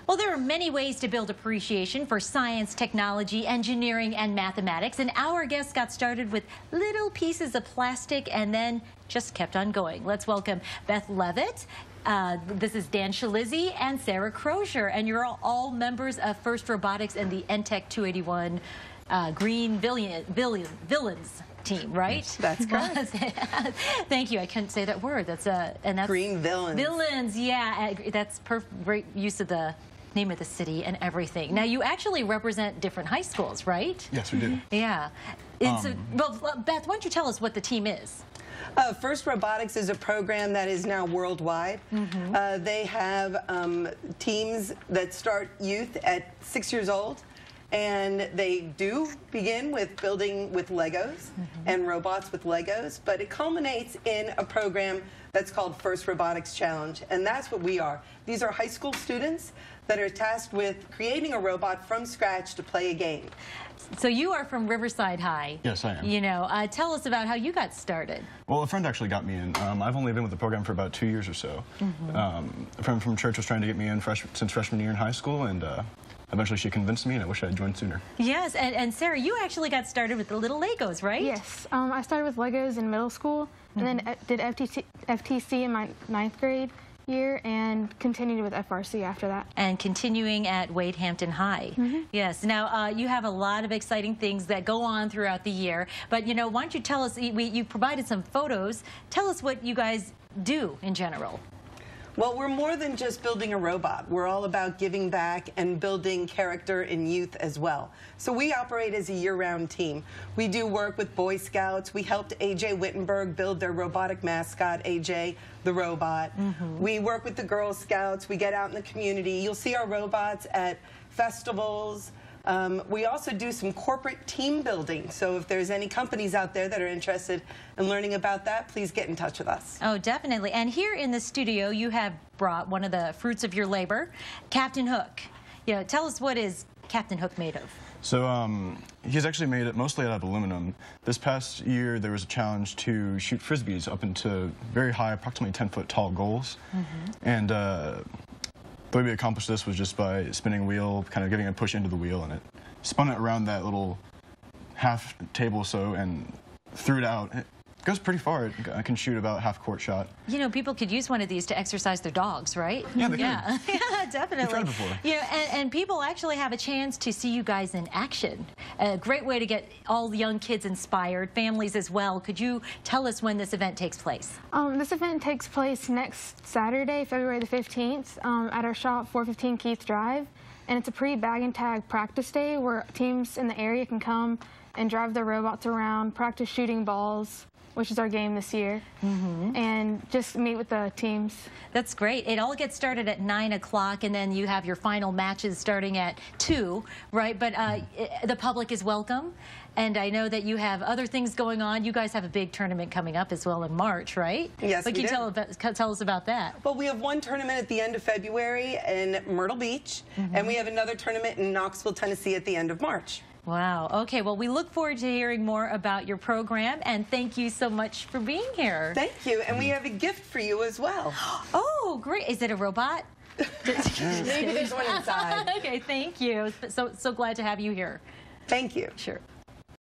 Well, there are many ways to build appreciation for science, technology, engineering, and mathematics. And our guests got started with little pieces of plastic and then just kept on going. Let's welcome Beth Leavitt. This is Dan Shalizzi and Sarah Crozier. And you're all members of First Robotics and the Entech 281 Greenville team, right? That's correct. Thank you. I couldn't say that word. That's Greenville. Villains, yeah. That's great use of the name of the city and everything. Now, you actually represent different high schools, right? Yes, we do. Yeah. Well, Beth, why don't you tell us what the team is? First Robotics is a program that is now worldwide. They have teams that start youth at 6 years old. And they do begin with building with Legos and robots with Legos, but it culminates in a program that's called First Robotics Challenge, and that's what we are. These are high school students that are tasked with creating a robot from scratch to play a game. So you are from Riverside High. Yes, I am. You know, tell us about how you got started. Well, a friend actually got me in. I've only been with the program for about 2 years or so. A friend from church was trying to get me in since freshman year in high school, and eventually she convinced me, and I wish I had joined sooner. Yes, and Sarah, you actually got started with the little Legos, right? Yes, I started with Legos in middle school, and then did FTC in my 9th grade year, and continued with FRC after that. And continuing at Wade Hampton High. Yes, now you have a lot of exciting things that go on throughout the year, but you know, why don't you tell us, you provided some photos, tell us what you guys do in general. Well, we're more than just building a robot. We're all about giving back and building character in youth as well. So we operate as a year-round team. We do work with Boy Scouts. We helped A.J. Wittenberg build their robotic mascot, A.J. the robot. We work with the Girl Scouts. We get out in the community. You'll see our robots at festivals. We also do some corporate team building, so if there's any companies out there that are interested in learning about that, please get in touch with us. Oh, definitely. And here in the studio, you have brought one of the fruits of your labor, Captain Hook. You know, tell us, what is Captain Hook made of? So he's actually made it mostly out of aluminum. This past year, there was a challenge to shoot Frisbees up into very high, approximately 10-foot tall goals. And the way we accomplished this was just by spinning a wheel, kind of giving a push into the wheel, and it spun it around that little half table or so and threw it out. It goes pretty far. I can shoot about half-court shot. You know, people could use one of these to exercise their dogs, right? Yeah, they could. Yeah, definitely. I've tried it before. You know, and people actually have a chance to see you guys in action. A great way to get all the young kids inspired, families as well. Could you tell us when this event takes place? This event takes place next Saturday, February the 15th, at our shop, 415 Keith Drive. And it's a pre-bag and tag practice day where teams in the area can come and drive their robots around, practice shooting balls, which is our game this year, and just meet with the teams. That's great. It all gets started at 9 o'clock, and then you have your final matches starting at 2, right? But the public is welcome, and I know that you have other things going on. You guys have a big tournament coming up as well in March, right? Yes, we do. Tell us about that. Well, we have one tournament at the end of February in Myrtle Beach, and we have another tournament in Knoxville, Tennessee at the end of March. Wow. Okay, well, we look forward to hearing more about your program, and thank you so much for being here. Thank you, and we have a gift for you as well. Oh, great. Is it a robot? Maybe there's one inside. Okay, thank you. So glad to have you here. Thank you. Sure.